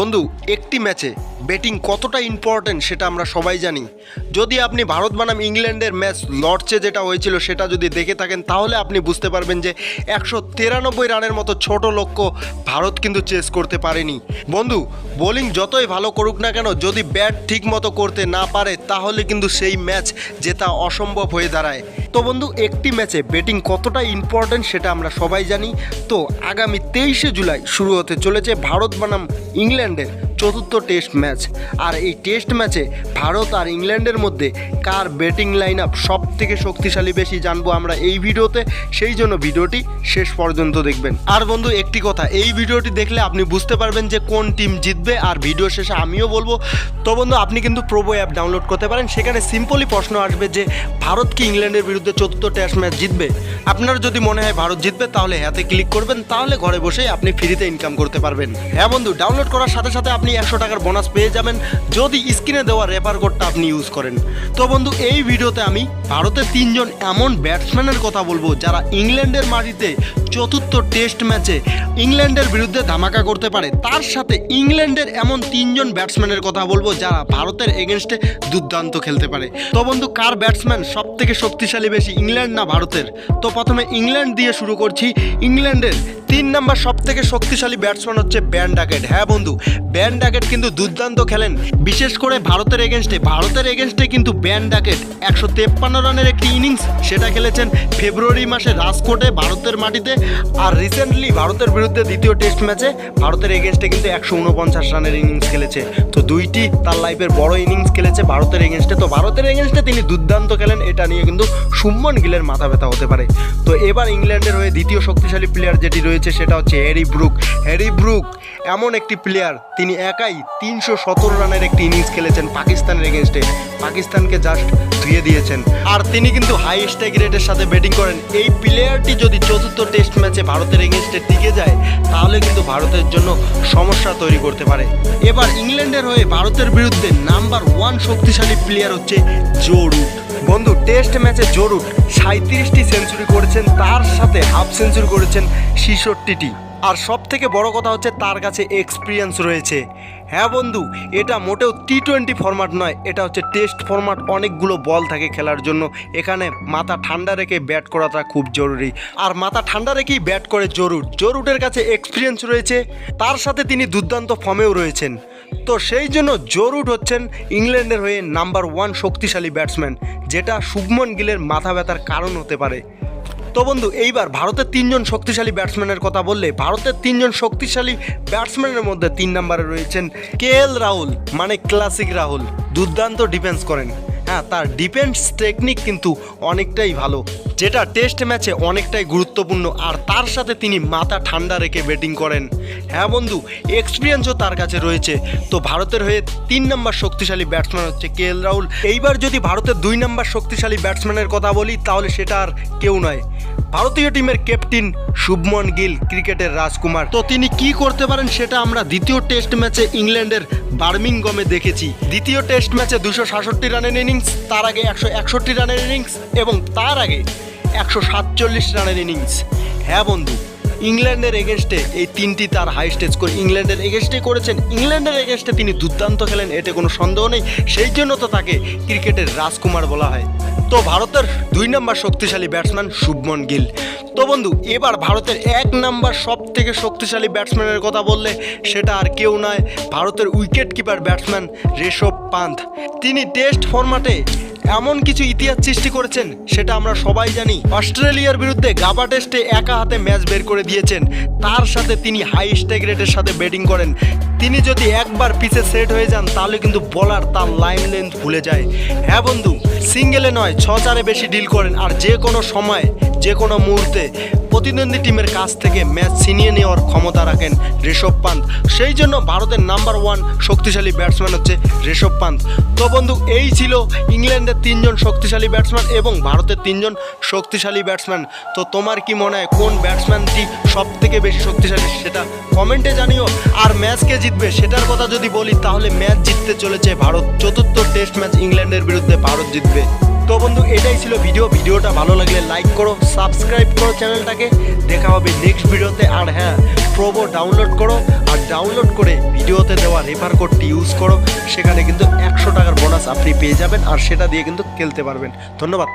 বন্ধু, একটি ম্যাচে ব্যাটিং কতটা ইম্পর্টেন্ট সেটা আমরা সবাই জানি। যদি আপনি ভারত বনাম ইংল্যান্ডের ম্যাচ লর্ডসে যেটা হয়েছিল সেটা যদি দেখে থাকেন তাহলে আপনি বুঝতে পারবেন যে 193 রানের মতো ছোট লক্ষ্য ভারত কিন্তু চেস করতে পারেনি। বন্ধু, বোলিং যতই ভালো করুক না কেন, যদি ব্যাট ঠিক মতো করতে না পারে তাহলে কিন্তু সেই ম্যাচ জেতা অসম্ভব হয়ে দাঁড়ায়। তো বন্ধু, একটি ম্যাচে ব্যাটিং কতটা ইম্পর্টেন্ট সেটা আমরা সবাই জানি। তো আগামী 23শে জুলাই শুরু হতে চলেছে ভারত বনাম ইংল্যান্ডের চতুর্থ টেস্ট ম্যাচ। আর এই টেস্ট ম্যাচে ভারত আর ইংল্যান্ডের মধ্যে কার ব্যাটিং লাইন আপ সব থেকে শক্তিশালী বেশি জানবো আমরা এই ভিডিওতে। সেই জন্য ভিডিওটি শেষ পর্যন্ত দেখবেন। আর বন্ধু, একটি কথা, এই ভিডিওটি দেখলে আপনি বুঝতে পারবেন যে কোন টিম জিতবে, আর ভিডিও শেষে আমিও বলবো। তো বন্ধু, আপনি কিন্তু প্রোবো অ্যাপ ডাউনলোড করতে পারেন। সেখানে সিম্পলি প্রশ্ন আসবে যে ভারত কি ইংল্যান্ডের বিরুদ্ধে চতুর্থ টেস্ট ম্যাচ জিতবে। আপনার যদি মনে হয় ভারত জিতবে তাহলে হ্যাঁতে ক্লিক করবেন, তাহলে ঘরে বসেই আপনি ফ্রিতে ইনকাম করতে পারবেন। হ্যাঁ বন্ধু, ডাউনলোড করার সাথে সাথে আপনি 100 টাকার বোনাস পেয়ে যাবেন যদি স্ক্রিনে দেওয়া রেফার কোডটা আপনি ইউজ করেন। তো বন্ধু, এই ভিডিওতে আমি ভারতের 3 জন এমন ব্যাটসম্যানের কথা বলবো যারা ইংল্যান্ডের মাটিতে চতুর্থ টেস্ট ম্যাচে ইংল্যান্ডের বিরুদ্ধে ধামাকা করতে পারে। তার সাথে ইংল্যান্ডের এমন 3 জন ব্যাটসম্যানের কথা বলবো যারা ভারতের এগেনস্টে দুর্দান্ত খেলতে পারে। তো বন্ধু, কার ব্যাটসম্যান সব থেকে শক্তিশালী বেশি, ইংল্যান্ড না ভারতের? তো প্রথমে ইংল্যান্ড দিয়ে শুরু করছি। ইংল্যান্ডের 3 নম্বর সব থেকে শক্তিশালী ব্যাটসম্যান হচ্ছে বেন ডাকেট। হ্যাঁ বন্ধু, বেন ডাকেট কিন্তু দুর্দান্ত খেলেন, বিশেষ করে ভারতের এগেনস্টে কিন্তু বেন ডাকেট 153 রানের একটি ইনিংস সেটা খেলেছেন ফেব্রুয়ারি মাসে রাজকোটে ভারতের মাটিতে। আর রিসেন্টলি ভারতের বিরুদ্ধে দ্বিতীয় টেস্ট ম্যাচে ভারতের এগেনস্টে কিন্তু 149 রানের ইনিংস খেলেছে। তো দুইটি তার লাইফের বড় ইনিংস খেলেছে ভারতের এগেনস্টে। তো ভারতের এগেনস্টে তিনি দুর্দান্ত খেলেন, এটা নিয়ে কিন্তু শুভমন গিলের মাথা ব্যথা হতে পারে। তো এবার ইংল্যান্ডের হয়ে দ্বিতীয় শক্তিশালী প্লেয়ার যেটি রয়েছে সেটা হচ্ছে হ্যারি ব্রুক। এমন একটি প্লেয়ার, তিনি একাই 317 রানের একটি ইনিংস খেলেছেন পাকিস্তানের এগেনস্টে। পাকিস্তানকে জাস্ট ধুয়ে দিয়েছেন। আর তিনি কিন্তু হাই স্ট্রাইক রেটের সাথে ব্যাটিং করেন। এই প্লেয়ারটি যদি চতুর্থ টেস্ট ম্যাচে ভারতের এগেনস্টে টিকে যায় তাহলে কিন্তু ভারতের জন্য সমস্যা তৈরি করতে পারে। এবার ইংল্যান্ডের হয়ে ভারতের বিরুদ্ধে নাম্বার 1 শক্তিশালী প্লেয়ার হচ্ছে জো রুট। বন্ধু, টেস্ট ম্যাচে জো রুট 37টি সেঞ্চুরি করেছেন, তার সাথে হাফ সেঞ্চুরি করেছেন 66টি। আর সব থেকে বড় কথা হচ্ছে তার কাছে এক্সপিরিয়েন্স রয়েছে। হ্যাঁ বন্ধু, এটা মোটেও টি20 ফরম্যাট নয়, এটা হচ্ছে টেস্ট ফরম্যাট। অনেকগুলো বল থাকে খেলার জন্য, এখানে মাথা ঠান্ডা রেখে ব্যাট করাটা খুব জরুরি। আর মাথা ঠান্ডা রেখেই ব্যাট করে জো রুটের কাছে এক্সপিরিয়েন্স রয়েছে, তার সাথে তিনি দুর্দান্ত ফর্মেও রয়েছেন। তো সেই জন্য জো রুট হচ্ছেন ইংল্যান্ডের হয়ে নাম্বার 1 শক্তিশালী ব্যাটসম্যান, যেটা শুভমন গিলের মাথা ব্যথার কারণ হতে পারে। তো বন্ধু, এইবার ভারতের 3 জন শক্তিশালী ব্যাটসম্যানের কথা বললে ভারতের 3 জন শক্তিশালী ব্যাটসম্যানের মধ্যে 3 নম্বরে রয়েছেন কেএল রাহুল, মানে ক্লাসিক রাহুল। দুর্দান্ত ডিফেন্স করেন। হ্যাঁ, তার ডিফেন্স টেকনিক কিন্তু অনেকটাই ভালো, যেটা টেস্ট ম্যাচে অনেকটাই গুরুত্বপূর্ণ। আর তার সাথে তিনি মাথা ঠান্ডা রেখে ব্যাটিং করেন। হ্যাঁ বন্ধু, এক্সপিরিয়েন্সও তার কাছে রয়েছে। তো ভারতের হয়ে 3 নম্বর শক্তিশালী ব্যাটসম্যান হচ্ছে কেএল রাহুল। এইবার যদি ভারতের 2 নম্বর শক্তিশালী ব্যাটসম্যানের কথা বলি তাহলে সেটা আর কেউ নয়, ভারতীয় টিমের ক্যাপ্টেন শুভমন গিল, ক্রিকেটের রাজকুমার। তো তিনি কি করতে পারেন সেটা আমরা দ্বিতীয় টেস্ট ম্যাচে ইংল্যান্ডের বার্মিংহামে দেখেছি। দ্বিতীয় টেস্ট ম্যাচে 267 রানের ইনিংস, তার আগে 161 রানের ইনিংস এবং তার আগে 147 রানের ইনিংস। হ্যাঁ বন্ধু, ইংল্যান্ডের এগেনস্টে এই 3টি তার হাইস্ট স্কোর ইংল্যান্ডের এগেনস্টে করেছেন। ইংল্যান্ডের এগেনস্টে তিনি দুর্দান্ত খেলেন, এতে কোনো সন্দেহ নেই। সেই জন্য তো তাকে ক্রিকেটের রাজকুমার বলা হয়। তো ভারতের 2 নম্বর শক্তিশালী ব্যাটসম্যান শুভমন গিল। তো বন্ধু, এবার ভারতের 1 নম্বর সব থেকে শক্তিশালী ব্যাটসম্যানের কথা বললে সেটা আর কেউ নয়, ভারতের উইকেট কিপার ব্যাটসম্যান ঋষভ পান্থ। তিনি টেস্ট ফরম্যাটে এমন কিছু ইতিহাস সৃষ্টি করেছেন সেটা আমরা সবাই জানি। অস্ট্রেলিয়ার বিরুদ্ধে গাবা টেস্টে একা হাতে ম্যাচ বের করে দিয়েছেন, তার সাথে তিনি হাই স্ট্রাইক রেটের সাথে ব্যাটিং করেন। তিনি যদি একবার পিছে সেট হয়ে যান তাহলে কিন্তু বলার তার লাইন লেন্থ ভুলে যায়। হ্যাঁ বন্ধু, সিঙ্গেলে নয় 6-4-এ বেশি ডিল করেন। আর যে কোনো সময়, যে কোনো মুহূর্তে প্রতিদ্বন্দ্বী টিমের কাছ থেকে ম্যাচ ছিনিয়ে নেওয়ার ক্ষমতা রাখেন ঋষভ পান্থ। সেই জন্য ভারতের নাম্বার 1 শক্তিশালী ব্যাটসম্যান হচ্ছে ঋষভ পান্থ। তো বন্ধু, এই ছিল ইংল্যান্ডের 3 জন শক্তিশালী ব্যাটসম্যান এবং ভারতের 3 জন শক্তিশালী ব্যাটসম্যান। তো তোমার কি মনে হয় কোন ব্যাটসম্যানটি সব থেকে বেশি শক্তিশালী সেটা কমেন্টে জানিও। আর ম্যাচ কে জিতবে সেটার কথা যদি বলি তাহলে ম্যাচ জিততে চলেছে ভারত। চতুর্থ টেস্ট ম্যাচ ইংল্যান্ডের বিরুদ্ধে ভারত জিতবে। তো বন্ধু, এটাই ছিল ভিডিওটা ভালো লাগলে লাইক করো, সাবস্ক্রাইব করো চ্যানেলটাকে। দেখা হবে নেক্সট ভিডিওতে। আর হ্যাঁ, প্রোবো ডাউনলোড করো। আর ডাউনলোড করে ভিডিওতে দেওয়া রেফার কোডটি ইউজ করো, সেখানে কিন্তু 100 টাকার বোনাস আপনি পেয়ে যাবেন, আর সেটা দিয়ে কিন্তু খেলতে পারবেন। ধন্যবাদ।